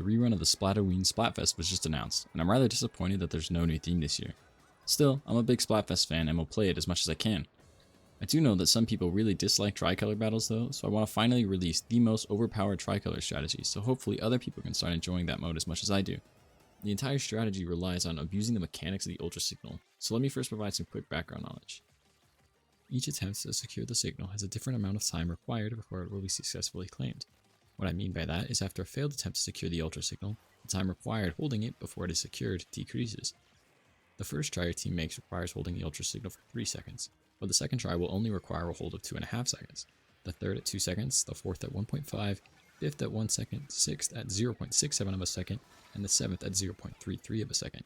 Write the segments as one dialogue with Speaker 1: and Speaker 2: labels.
Speaker 1: the rerun of the Splatoon Splatfest was just announced, and I'm rather disappointed that there's no new theme this year. Still, I'm a big Splatfest fan and will play it as much as I can. I do know that some people really dislike Tricolor battles though, so I want to finally release the most overpowered Tricolor strategy, so hopefully other people can start enjoying that mode as much as I do. The entire strategy relies on abusing the mechanics of the Ultra Signal, so let me first provide some quick background knowledge. Each attempt to secure the signal has a different amount of time required before it will be successfully claimed. What I mean by that is after a failed attempt to secure the Ultra Signal, the time required holding it before it is secured decreases. The first try your team makes requires holding the Ultra Signal for 3 seconds, but the second try will only require a hold of 2.5 seconds, the third at 2 seconds, the fourth at 1.5, fifth at 1 second, sixth at 0.67 of a second, and the seventh at 0.33 of a second.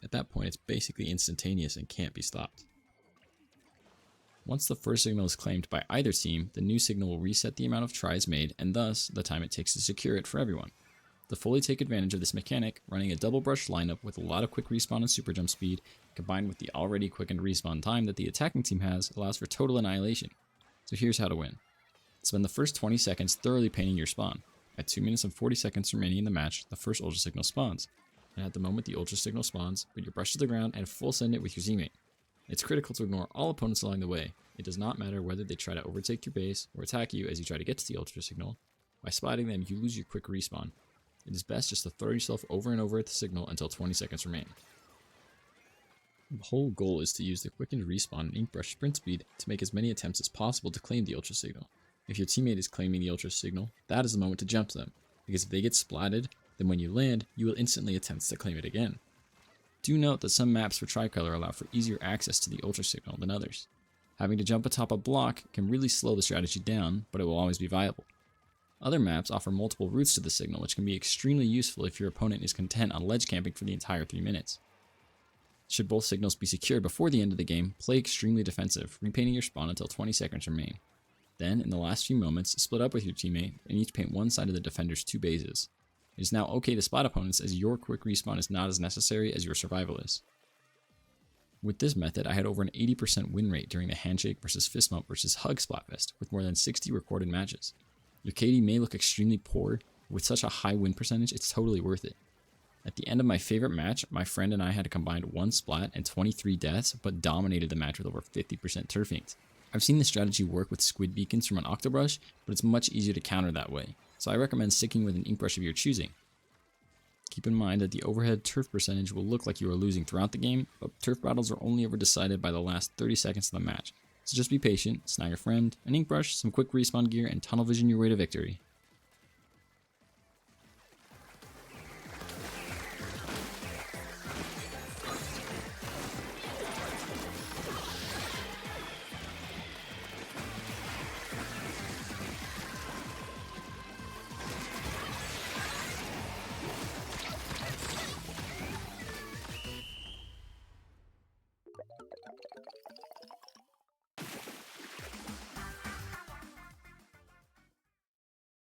Speaker 1: At that point, it's basically instantaneous and can't be stopped. Once the first signal is claimed by either team, the new signal will reset the amount of tries made and thus the time it takes to secure it for everyone. To fully take advantage of this mechanic, running a double brush lineup with a lot of quick respawn and super jump speed, combined with the already quickened respawn time that the attacking team has, allows for total annihilation. So here's how to win. Spend the first 20 seconds thoroughly painting your spawn. At 2 minutes and 40 seconds remaining in the match, the first Ultra Signal spawns. And at the moment the Ultra Signal spawns, put your brush to the ground and full send it with your teammate. It's critical to ignore all opponents along the way. It does not matter whether they try to overtake your base or attack you as you try to get to the Ultra Signal. By spotting them, you lose your quick respawn. It is best just to throw yourself over and over at the signal until 20 seconds remain. The whole goal is to use the quickened respawn and ink brush sprint speed to make as many attempts as possible to claim the Ultra Signal. If your teammate is claiming the Ultra Signal, that is the moment to jump to them, because if they get splatted, then when you land, you will instantly attempt to claim it again. Do note that some maps for Tricolor allow for easier access to the Ultra Signal than others. Having to jump atop a block can really slow the strategy down, but it will always be viable. Other maps offer multiple routes to the signal, which can be extremely useful if your opponent is content on ledge camping for the entire 3 minutes. Should both signals be secured before the end of the game, play extremely defensive, repainting your spawn until 20 seconds remain. Then, in the last few moments, split up with your teammate and each paint one side of the defender's 2 bases. It is now okay to spot opponents as your quick respawn is not as necessary as your survival is. With this method, I had over an 80% win rate during the handshake versus fist bump versus hug Splatfest, with more than 60 recorded matches. Your KD may look extremely poor, but with such a high win percentage, it's totally worth it. At the end of my favorite match, my friend and I had combined 1 splat and 23 deaths, but dominated the match with over 50% turf inked. I've seen this strategy work with squid beacons from an octobrush, but it's much easier to counter that way, so I recommend sticking with an ink brush of your choosing. Keep in mind that the overhead turf percentage will look like you are losing throughout the game, but turf battles are only ever decided by the last 30 seconds of the match. So just be patient, snag a friend, an ink brush, some quick respawn gear, and tunnel vision your way to victory.